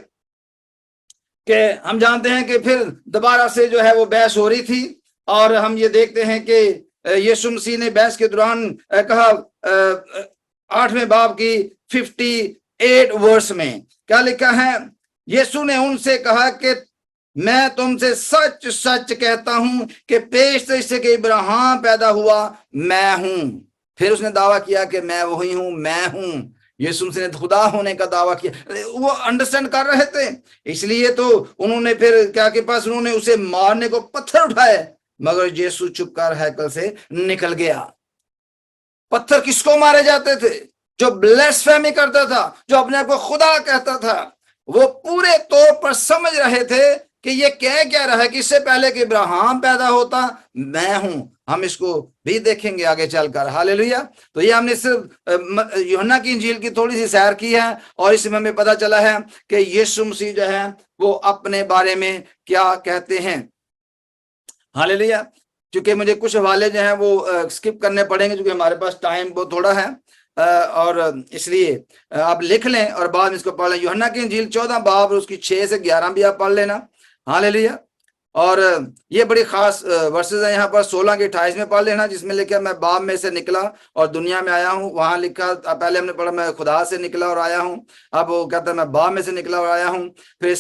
کہ ہم جانتے ہیں کہ پھر دوبارہ سے جو ہے وہ بحث ہو رہی تھی، اور ہم یہ دیکھتے ہیں کہ یسوع مسیح نے بحث کے دوران کہا 8ویں باب کی 58 ورس میں کیا لکھا ہے؟ یسوع نے ان سے کہا کہ میں تم سے سچ سچ کہتا ہوں کہ پیش سے اس سے کہ ابراہیم پیدا ہوا میں ہوں۔ پھر اس نے دعویٰ کیا کہ میں وہی ہوں، میں ہوں۔ یسوع مسیح نے خدا ہونے کا دعویٰ کیا، وہ انڈرسٹینڈ کر رہے تھے، اس لیے تو انہوں نے پھر کیا کے پاس انہوں نے اسے مارنے کو پتھر اٹھائے، مگر یسوع چپ کر ہیکل سے نکل گیا۔ پتھر کس کو مارے جاتے تھے؟ جو بلیسفیمی کرتا تھا، جو اپنے آپ کو خدا کہتا تھا۔ وہ پورے طور پر سمجھ رہے تھے کہ یہ کہہ رہا ہے کہ اس سے پہلے کہ ابراہیم پیدا ہوتا میں ہوں۔ ہم اس کو بھی دیکھیں گے آگے چل کر، ہاللیلویا۔ تو یہ ہم نے صرف یوحنا کی انجیل کی تھوڑی سی سیر کی ہے، اور اس میں ہمیں پتہ چلا ہے کہ یسوع مسیح جو ہے وہ اپنے بارے میں کیا کہتے ہیں، ہاللیلویا۔ چونکہ مجھے کچھ حوالے جو ہیں وہ سکپ کرنے پڑیں گے، کیونکہ ہمارے پاس ٹائم بہت تھوڑا ہے، اور اس لیے آپ لکھ لیں اور بعد میں اس کو پڑھ لیں۔ یوحنا کی انجیل 14 باب اس کی 6 سے 11 بھی آپ پڑھ لینا، ہاللیلویا۔ اور یہ بڑی خاص ورسز ہیں، یہاں پر 16 کے 28 میں پڑھ لینا، جس میں لکھا میں باپ میں سے نکلا اور دنیا میں آیا ہوں۔ وہاں لکھا پہلے ہم نے پڑھا میں خدا سے نکلا اور آیا ہوں، اب وہ کہتا ہے میں باپ میں سے نکلا اور آیا ہوں۔ پھر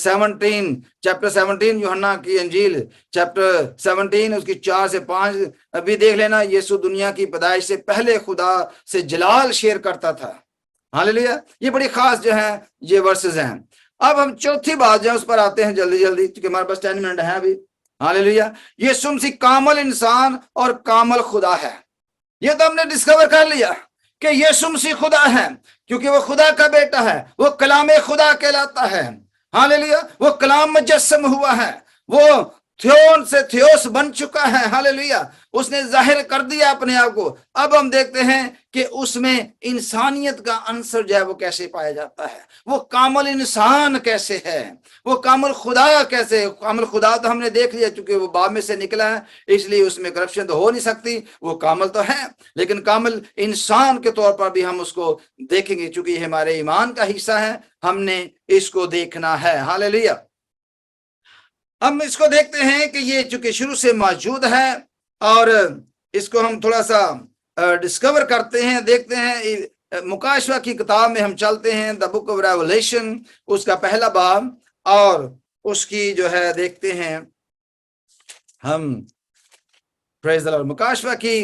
چیپٹر 17 یوحنا کی انجیل چیپٹر 17 اس کی 4 سے 5 بھی دیکھ لینا۔ یسوع دنیا کی پیدائش سے پہلے خدا سے جلال شیئر کرتا تھا، ہاللیلویا۔ یہ بڑی خاص جو ہیں یہ ورسز ہیں۔ اب ہم چوتھی بات جو ہے اس پر آتے ہیں جلدی کیونکہ ہمارے پاس 10 منٹ ہیں ابھی، ہاللیلویا۔ یسوع مسیح کامل انسان اور کامل خدا ہے۔ یہ تو ہم نے ڈسکور کر لیا کہ یسوع مسیح خدا ہے، کیونکہ وہ خدا کا بیٹا ہے، وہ کلام خدا کہلاتا ہے، ہاللیلویا۔ وہ کلام مجسم ہوا ہے، وہ تھیون سے تھیوس بن چکا ہے، ہاللیلویا۔ اس نے ظاہر کر دیا اپنے آپ کو۔ اب ہم دیکھتے ہیں کہ اس میں انسانیت کا عنصر جو ہے وہ کیسے پایا جاتا ہے، وہ کامل انسان کیسے ہے، وہ کامل خدا کیسے۔ کامل خدا تو ہم نے دیکھ لیا، چونکہ وہ باپ میں سے نکلا ہے، اس لیے اس میں کرپشن تو ہو نہیں سکتی، وہ کامل تو ہے، لیکن کامل انسان کے طور پر بھی ہم اس کو دیکھیں گے، چونکہ یہ ہمارے ایمان کا حصہ ہے، ہم نے اس کو دیکھنا ہے، ہاللیلویا۔ ہم اس کو دیکھتے ہیں کہ یہ چونکہ شروع سے موجود ہے، اور اس کو ہم تھوڑا سا ڈسکور کرتے ہیں، دیکھتے ہیں۔ مکاشفہ کی کتاب میں ہم چلتے ہیں، دا بک آف ریولیشن، اس کا پہلا باب، اور اس کی جو ہے دیکھتے ہیں ہم، پریز دی لارڈ، مکاشفہ کی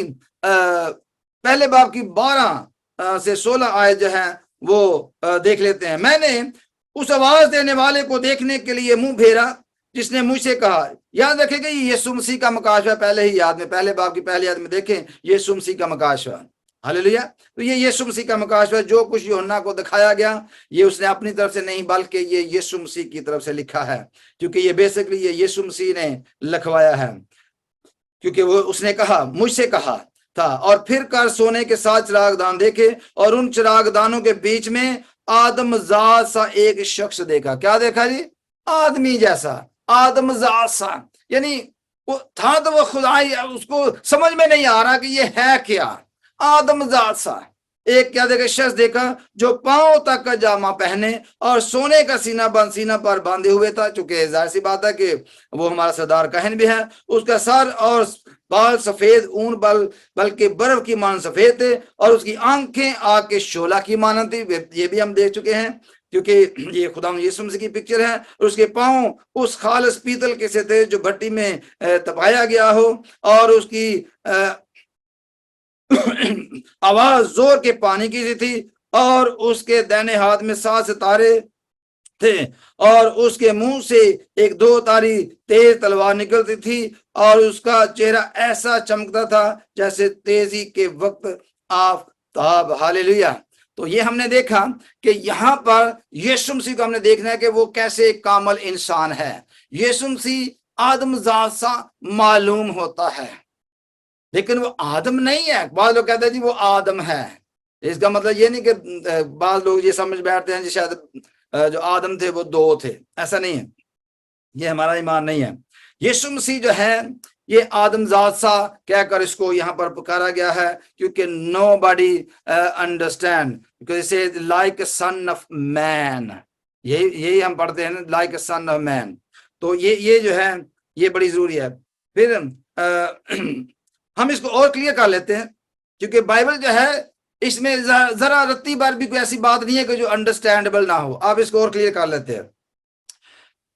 پہلے باب کی 12 سے 16 آیت جو ہے وہ دیکھ لیتے ہیں۔ میں نے اس آواز دینے والے کو دیکھنے کے لیے منہ پھیرا جس نے مجھ سے کہا یاد رکھیں کہ یہ یسوع مسیح کا مکاشفہ پہلے ہی یاد میں پہلے باب کی پہلی یاد میں دیکھیں یسوع مسیح کا مکاشفہ. ہاللیلویا. تو یہ یسوع مسیح کا مکاشفہ جو کچھ یوحنا کو دکھایا گیا یہ اس نے اپنی طرف سے نہیں بلکہ یہ یسوع مسیح کی طرف سے لکھا ہے, کیونکہ یہ بیسکلی یہ یسوع مسیح نے لکھوایا ہے. کیونکہ وہ اس نے کہا مجھ سے کہا تھا اور پھر کر سونے کے 7 چراغ دان دیکھے اور ان چراغ دانوں کے بیچ میں آدم ذات سا ایک شخص دیکھا. کیا دیکھا جی؟ آدمی جیسا, آدم ذات سا. یعنی وہ تھا تو وہ خدا ہی, اس کو سمجھ میں نہیں آ رہا کہ یہ ہے کیا. آدم ذات سا ایک کیا دیکھا شخص دیکھا جو پاؤں تک کا جامہ پہنے اور سونے کا سینہ پر باندھے ہوئے تھا. چونکہ ظاہر سی بات ہے کہ وہ ہمارا سردار کہن بھی ہے. اس کا سر اور بال سفید اون بلکہ برف کی مانند سفید تھے اور اس کی آنکھیں آگ کے شعلہ کی مانند تھی. یہ بھی ہم دیکھ چکے ہیں کیونکہ یہ خدا یسوع مسیح کی پکچر ہے. اور اس کے پاؤں اس خالص پیتل کے سے تھے جو بھٹی میں تپایا گیا ہو, اور اس کی آواز زور کے پانی کی سی تھی, اور اس کے دائنے ہاتھ میں 7 ستارے تھے, اور اس کے منہ سے ایک 2 تاری تیز تلوار نکلتی تھی, اور اس کا چہرہ ایسا چمکتا تھا جیسے تیزی کے وقت آفتاب. ہاللیلویا. تو یہ ہم نے دیکھا کہ یہاں پر یسوع مسیح کو ہم نے دیکھنا ہے کہ وہ کیسے کامل انسان ہے. یسوع مسیح آدم ذات سا معلوم ہوتا ہے لیکن وہ آدم نہیں ہے. بعض لوگ کہتے ہیں جی وہ آدم ہے. اس کا مطلب یہ نہیں کہ بعض لوگ یہ سمجھ بیٹھتے ہیں جی شاید جو آدم تھے وہ 2 تھے. ایسا نہیں ہے, یہ ہمارا ایمان نہیں ہے. یسوع مسیح جو ہے یہ آدم ذات سا کہہ کر اس کو یہاں پر پکارا گیا ہے کیونکہ nobody understand because it is like a son of man. یہی ہم پڑھتے ہیں لائک اے سن آف مین. تو یہ جو ہے یہ بڑی ضروری ہے. پھر ہم اس کو اور کلیئر کر لیتے ہیں کیونکہ بائبل جو ہے اس میں ذرا رتی بار بھی کوئی ایسی بات نہیں ہے کہ جو انڈرسٹینڈیبل نہ ہو. آپ اس کو اور کلیئر کر لیتے ہیں.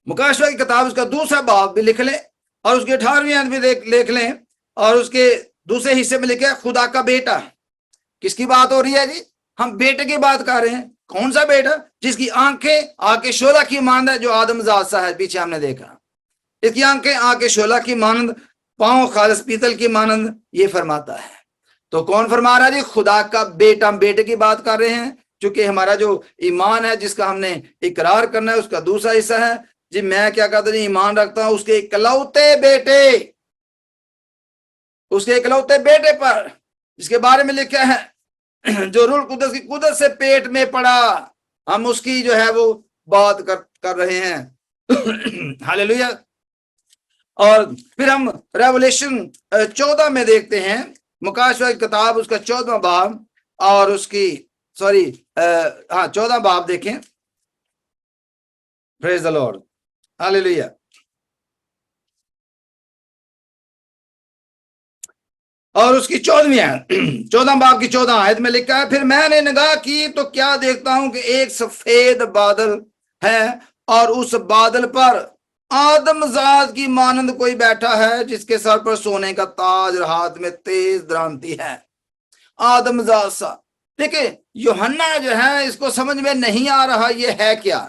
مکاشفہ کی کتاب اس کا 2 باب بھی لکھ لیں اور اس کے 18ویں آیت بھی لکھ لیں, اور اس کے دوسرے حصے میں لکھا ہے خدا کا بیٹا. کس کی بات ہو رہی ہے جی؟ ہم بیٹے کی بات کر رہے ہیں. کون سا بیٹا؟ جس کی آنکھیں آگ کے شعلہ کی مانند ہے, جو آدم ذات سا ہے. پیچھے ہم نے دیکھا اس کی آنکھیں آگ کے شعلہ کی مانند, پاؤں خالص پیتل کی مانند. یہ فرماتا ہے. تو کون فرما رہا ہے جی؟ خدا کا بیٹا. ہم بیٹے کی بات کر رہے ہیں چونکہ ہمارا جو ایمان ہے جس کا ہم نے اقرار کرنا ہے اس کا دوسرا حصہ ہے جی میں کیا کہتا ہوں ایمان رکھتا ہوں اس کے اکلوتے بیٹے, اس کے اکلوتے بیٹے پر جس کے بارے میں لکھا ہے جو روح القدس کی قدرت سے پیٹ میں پڑا. ہم اس کی جو ہے وہ بات کر رہے ہیں. ہاللیلویا. اور پھر ہم ریولیشن 14 میں دیکھتے ہیں, مکاشفہ کی کتاب اس کا 14واں باب اور اس کی 14 باب دیکھیں. پریز دی لارڈ. ہاللیلویا. اور اس کی 14 باب کی 14 آیت میں لکھا ہے پھر میں نے نگاہ کی تو کیا دیکھتا ہوں کہ ایک سفید بادل ہے اور اس بادل پر آدم ذات کی مانند کوئی بیٹھا ہے جس کے سر پر سونے کا تاج اور ہاتھ میں تیز درانتی ہے. آدم ذات سا. دیکھیں یوحنا جو ہے اس کو سمجھ میں نہیں آ رہا یہ ہے کیا,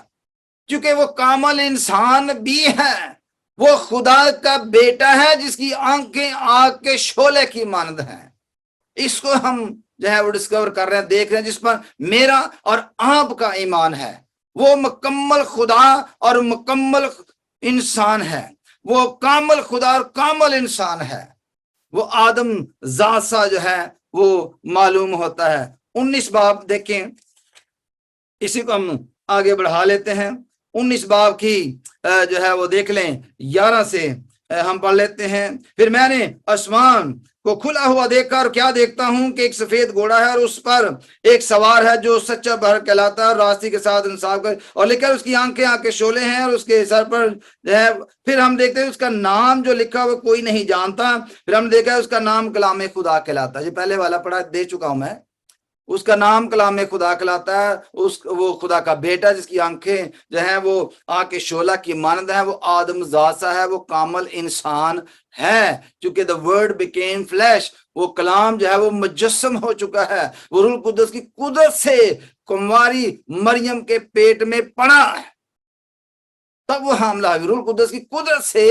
کیونکہ وہ کامل انسان بھی ہے. وہ خدا کا بیٹا ہے جس کی آنکھیں آگ کے شعلے کی مانند ہیں. اس کو ہم جو ہے وہ ڈسکور کر رہے ہیں, دیکھ رہے ہیں, جس پر میرا اور آپ کا ایمان ہے. وہ مکمل خدا اور مکمل انسان ہے. وہ کامل خدا اور کامل انسان ہے. وہ آدم ذات سا جو ہے وہ معلوم ہوتا ہے. 19 باب دیکھیں, اسی کو ہم آگے بڑھا لیتے ہیں. 19 باب کی جو ہے وہ دیکھ لیں 11 سے ہم پڑھ لیتے ہیں. پھر میں نے آسمان کو کھلا ہوا دیکھا اور کیا دیکھتا ہوں کہ ایک سفید گھوڑا ہے اور اس پر ایک سوار ہے جو سچا بہر کہلاتا ہے اور راستی کے ساتھ انصاف کر, اور لکھا اس کی آنکھیں آگ کے شعلے ہیں اور اس کے سر پر جو ہے. پھر ہم دیکھتے ہیں اس کا نام جو لکھا وہ کوئی نہیں جانتا. پھر ہم دیکھا اس کا نام کلام خدا کہلاتا ہے. یہ پہلے والا پڑھا دے چکا ہوں میں. اس کا نام کلام خدا کہلاتا ہے. وہ خدا کا بیٹا جس کی آنکھیں جو ہیں وہ آگ کے شعلہ کی مانند ہے. وہ آدم ذات سا ہے. وہ کامل انسان ہے چونکہ the word became flesh. وہ کلام جو ہے وہ مجسم ہو چکا ہے. وہ روح القدس کی قدرت سے کنواری مریم کے پیٹ میں پڑا ہے, تب وہ حاملہ ہوئی. روح القدس کی قدرت سے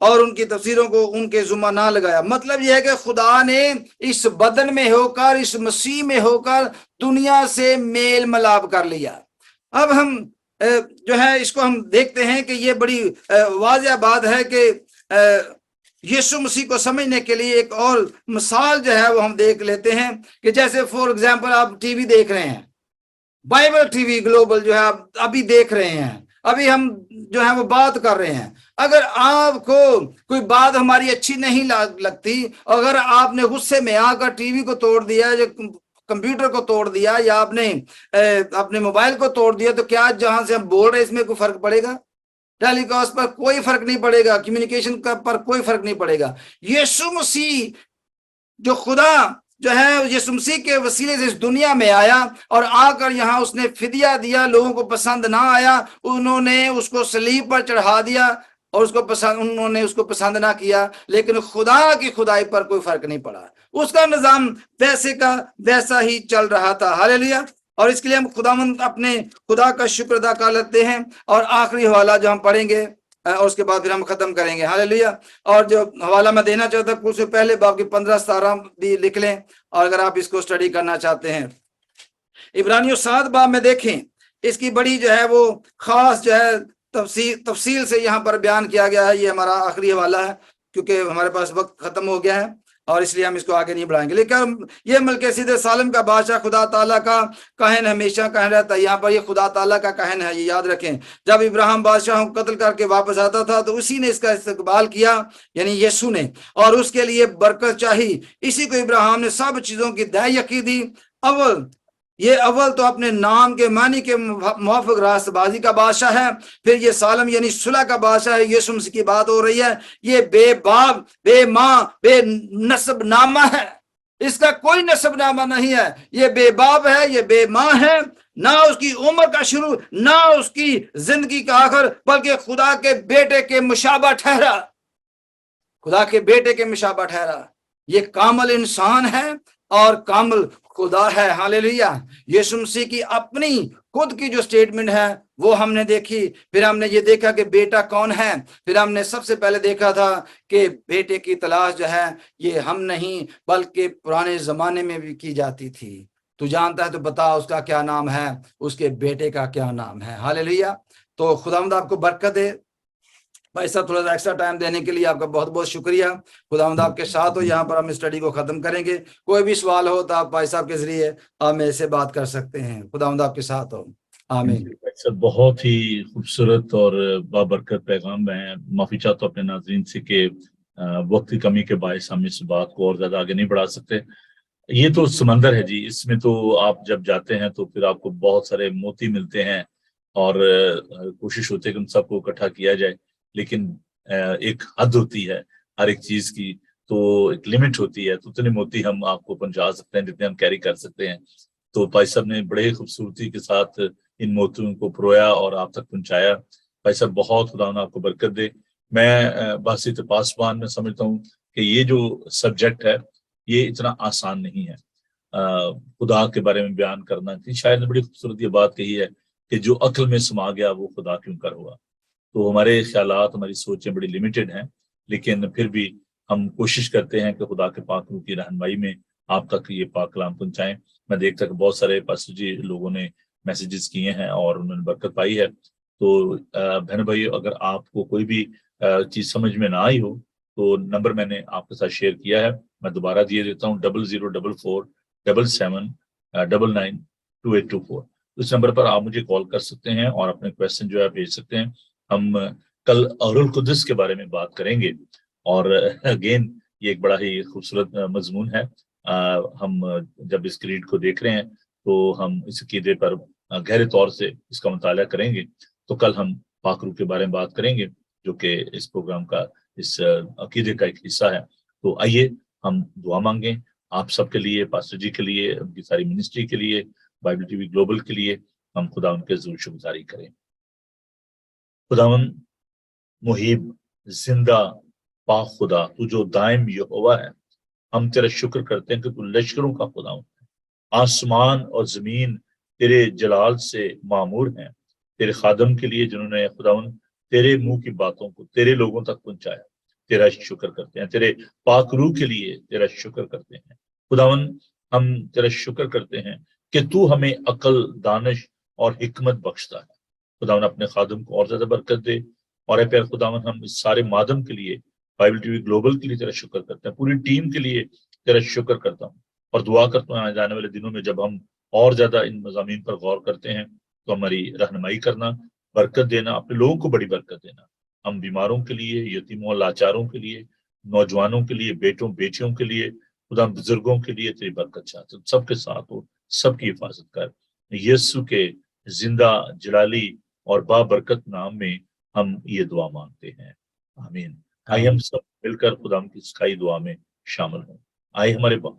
اور ان کی تفسیروں کو ان کے ذمہ نہ لگایا۔ مطلب یہ ہے کہ خدا نے اس بدن میں ہو کر، اس مسیح میں ہو کر دنیا سے میل ملاپ کر لیا۔ اب ہم جو ہے اس کو ہم دیکھتے ہیں کہ یہ بڑی واضح بات ہے کہ یسوع مسیح کو سمجھنے کے لیے ایک اور مثال جو ہے وہ ہم دیکھ لیتے ہیں کہ جیسے فور ایگزامپل آپ ٹی وی دیکھ رہے ہیں، بائبل ٹی وی گلوبل جو ہے آپ ابھی دیکھ رہے ہیں، ابھی ہم جو ہے وہ بات کر رہے ہیں۔ اگر آپ کو کوئی بات ہماری اچھی نہیں لگتی، اگر آپ نے غصے میں آ کر ٹی وی کو توڑ دیا یا کمپیوٹر کو توڑ دیا یا آپ نے اپنے موبائل کو توڑ دیا، تو کیا جہاں سے ہم بول رہے ہیں اس میں کوئی فرق پڑے گا؟ ٹیلی کاسٹ پر کوئی فرق نہیں پڑے گا، کمیونیکیشن پر کوئی فرق نہیں پڑے گا۔ یسوع مسیح جو خدا جو ہے یسوع مسیح کے وسیلے سے اس دنیا میں آیا اور آ کر یہاں اس نے فدیہ دیا، لوگوں کو پسند نہ آیا، انہوں نے اس کو صلیب پر چڑھا دیا اور انہوں نے اس کو پسند نہ کیا، لیکن خدا کی خدائی پر کوئی فرق نہیں پڑا، اس کا نظام ویسے کا ویسا ہی چل رہا تھا۔ ہاللیلویہ۔ اور اس کے لیے ہم خداوند اپنے خدا کا شکر ادا کر لیتے ہیں۔ اور آخری حوالہ جو ہم پڑھیں گے اور اس کے بعد پھر ہم ختم کریں گے۔ ہاللیلویہ۔ اور جو حوالہ میں دینا چاہتا ہوں اس سے پہلے باب کی 15-17 بھی لکھ لیں، اور اگر آپ اس کو سٹڈی کرنا چاہتے ہیں۔ عبرانیوں 7 باب میں دیکھیں، اس کی بڑی جو ہے وہ خاص جو ہے تفصیل سے یہاں پر بیان کیا گیا ہے۔ یہ ہمارا آخری حوالہ ہے کیونکہ ہمارے پاس وقت ختم ہو گیا ہے اور اس لیے ہم اس کو آگے نہیں بڑھائیں گے۔ لیکن یہ ملکیسیدق سالم کا بادشاہ خدا تعالیٰ کا کاہن ہمیشہ کاہن رہتا ہے۔ یہاں پر یہ خدا تعالیٰ کا کاہن ہے، یہ یاد رکھیں۔ جب ابراہیم بادشاہ کو قتل کر کے واپس آتا تھا تو اسی نے اس کا استقبال کیا، یعنی یسوع نے، اور اس کے لیے برکت چاہی۔ اسی کو ابراہیم نے سب چیزوں کی دہ یقین دی۔ اول تو اپنے نام کے معنی کے موافق راست بازی کا بادشاہ ہے، پھر یہ سالم یعنی صلح کا بادشاہ ہے۔ یسوع مسیح کی بات ہو رہی ہے۔ یہ بے باپ، بے ماں، بے نسب نامہ ہے، اس کا کوئی نسب نامہ نہیں ہے۔ یہ بے باپ ہے، یہ بے ماں ہے، نہ اس کی عمر کا شروع نہ اس کی زندگی کا آخر، بلکہ خدا کے بیٹے کے مشابہ ٹھہرا، خدا کے بیٹے کے مشابہ ٹھہرا۔ یہ کامل انسان ہے اور کامل خدا ہے۔ ہاللیلویہ۔ یسوع مسیح کی اپنی خود کی جو سٹیٹمنٹ ہے وہ ہم نے دیکھی، پھر ہم نے یہ دیکھا کہ بیٹا کون ہے، پھر ہم نے سب سے پہلے دیکھا تھا کہ بیٹے کی تلاش جو ہے یہ ہم نہیں بلکہ پرانے زمانے میں بھی کی جاتی تھی۔ تو جانتا ہے تو بتا اس کا کیا نام ہے، اس کے بیٹے کا کیا نام ہے۔ ہاللیلویہ۔ تو خداوند آپ کو برکت دے۔ بھائی صاحب تھوڑا سا ایکسٹرا ٹائم دینے کے لیے آپ کا بہت بہت شکریہ۔ خداوند آپ کے ساتھ ہو۔ یہاں پر ہم اسٹڈی کو ختم کریں گے۔ کوئی بھی سوال ہو تو آپ بھائی صاحب کے ذریعے آپ میرے سے بات کر سکتے ہیں۔ خداوند آپ کے ساتھ ہو۔ آمین۔ بہت ہی خوبصورت اور بابرکت پیغام۔ میں معافی چاہتا ہوں اپنے ناظرین سے کہ وقت کی کمی کے باعث ہم اس بات کو اور زیادہ آگے نہیں بڑھا سکتے۔ یہ تو سمندر ہے جی، اس میں تو آپ جب جاتے ہیں تو پھر آپ کو بہت سارے موتی ملتے ہیں اور کوشش ہوتی ہے کہ ان سب کو اکٹھا کیا جائے، لیکن ایک حد ہوتی ہے ہر ایک چیز کی، تو ایک لمٹ ہوتی ہے، تو اتنے موتی ہم آپ کو پہنچا سکتے ہیں جتنے ہم کیری کر سکتے ہیں۔ تو بھائی صاحب نے بڑے خوبصورتی کے ساتھ ان موتیوں کو پرویا اور آپ تک پہنچایا۔ بھائی صاحب بہت خدا نے آپ کو برکت دے۔ میں باسط پاسبان میں سمجھتا ہوں کہ یہ جو سبجیکٹ ہے یہ اتنا آسان نہیں ہے خدا کے بارے میں بیان کرنا۔ شاید نے بڑی خوبصورت یہ بات کہی ہے کہ جو عقل میں سما گیا وہ خدا کیوں کر ہوا۔ تو ہمارے خیالات، ہماری سوچیں بڑی لیمیٹڈ ہیں، لیکن پھر بھی ہم کوشش کرتے ہیں کہ خدا کے پاک روح کی رہنمائی میں آپ تک یہ پاک کلام پہنچائیں۔ میں دیکھتا کہ بہت سارے پاسٹر جی لوگوں نے میسیجز کیے ہیں اور انہوں نے برکت پائی ہے۔ تو بہن بھائی، اگر آپ کو کوئی بھی چیز سمجھ میں نہ آئی ہو تو نمبر میں نے آپ کے ساتھ شیئر کیا ہے، میں دوبارہ دیے دیتا ہوں 004477992824۔ اس نمبر پر آپ مجھے کال کر سکتے ہیں اور اپنے کویسچن جو ہے بھیج سکتے ہیں۔ ہم کل روح القدس کے بارے میں بات کریں گے، اور اگین یہ ایک بڑا ہی خوبصورت مضمون ہے۔ ہم جب اس کریڈ کو دیکھ رہے ہیں تو ہم اس عقیدے پر گہرے طور سے اس کا مطالعہ کریں گے۔ تو کل ہم پاک روح کے بارے میں بات کریں گے جو کہ اس پروگرام کا اس عقیدے کا ایک حصہ ہے۔ تو آئیے ہم دعا مانگیں آپ سب کے لیے، پاسٹر جی کے لیے، ان کی ساری منسٹری کے لیے، بائبل ٹی وی گلوبل کے لیے ہم خدا ان کے ضرور شکرگزاری کریں۔ خداوند محیب، زندہ، پاک خدا، تو جو دائم یہوہ ہے، ہم تیرا شکر کرتے ہیں کہ تو لشکروں کا خداوند ہے۔ آسمان اور زمین تیرے جلال سے معمور ہیں، تیرے خادم کے لیے جنہوں نے خداوند تیرے منہ کی باتوں کو تیرے لوگوں تک پہنچایا۔ تیرا شکر کرتے ہیں, تیرے پاک روح کے لیے تیرا شکر کرتے ہیں. خداون ہم تیرا شکر کرتے ہیں کہ تو ہمیں عقل, دانش اور حکمت بخشتا ہے. خداون اپنے خادم کو اور زیادہ برکت دے. اور اے پیر خداون ہم اس سارے مادم کے لیے, بائبل ٹی وی گلوبل کے لیے تیرا شکر کرتے ہیں, پوری ٹیم کے لیے تیرا شکر کرتا ہوں, اور دعا کرتا ہوں آنے جانے والے دنوں میں جب ہم اور زیادہ ان مضامین پر غور کرتے ہیں تو ہماری رہنمائی کرنا, برکت دینا, اپنے لوگوں کو بڑی برکت دینا. ہم بیماروں کے لیے, یتیموں اور لاچاروں کے لیے, نوجوانوں کے لیے, بیٹوں بیٹیوں کے لیے, خدا بزرگوں کے لیے تیری برکت چاہتے ہیں. سب کے ساتھ ہو, سب کی حفاظت کر. یسوع کے زندہ جلالی اور بابرکت نام میں ہم یہ دعا مانگتے ہیں, آمین. آئیے ہم سب مل کر خدا کی سکھائی دعا میں شامل ہوں. آئے ہمارے باپ,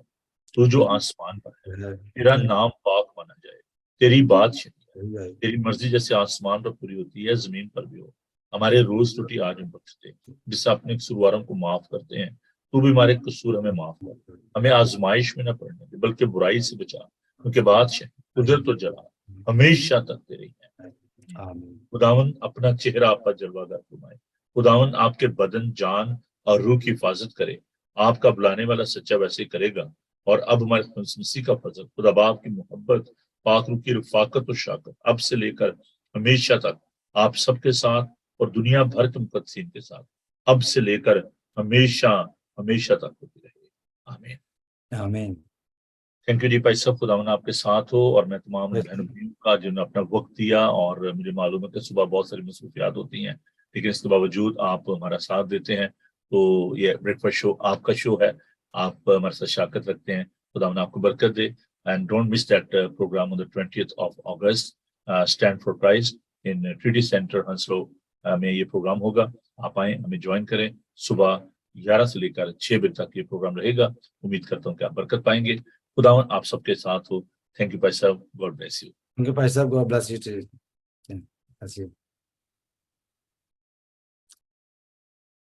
تو جو آسمان پر ہے, تیرا نام پاک مانا جائے, تیری بات شریعت, تیری مرضی جیسے آسمان پر پوری ہوتی ہے زمین پر بھی ہو. ہمارے روز روٹی آج ہم بخشتے, جس سے اپنے قصورواروں کو معاف کرتے ہیں, تو بھی ہمارے قصور ہمیں معاف کر. ہمیں آزمائش میں نہ پڑنے دے بلکہ برائی سے بچا, کیونکہ بادشاہ, قدرت و جلال ہمیشہ تک تیری ہے. خداون اپنا چہرہ آپ پر جلوہ گر فرمائے. خداون آپ کے بدن, جان اور روح کی حفاظت کرے. آپ کا بلانے والا سچا ویسے ہی کرے گا. اور اب ہمارے مسیح کا فضل, خدا باپ کی محبت, پاک روح کی رفاقت و شاکت اب سے لے کر ہمیشہ تک آپ سب کے ساتھ اور دنیا بھر کے مقدسین کے ساتھ اب سے لے کر ہمیشہ ہمیشہ تک ہوتی رہے. آمین. آمین. تھینک یو جی بھائی صاحب, خداوند آپ کے ساتھ ہو. اور میں تمام بہنوں بھائیوں کا جنہوں نے اپنا وقت دیا, اور مجھے معلوم ہے کہ صبح بہت ساری مصروفیات ہوتی ہیں, لیکن اس کے باوجود آپ ہمارا ساتھ دیتے ہیں. تو یہ بریک فاسٹ شو آپ کا شو ہے, آپ ہمارے ساتھ شرکت رکھتے ہیں. خداوند آپ کو برکت دے. And don't miss that program on the 20th of August, stand for Christ in Treaty Centre Hounslow میں یہ پروگرام ہوگا. آپ آئیں, ہمیں جوائن کریں. صبح 11 سے لے کر 6 بجے تک یہ پروگرام رہے گا. امید کرتا ہوں کہ آپ برکت پائیں گے. خداوند آپ سب کے ساتھ ہو. تھینک یو بھائی صاحب, God bless you. Thank you, Pastor. God bless you too. That's it.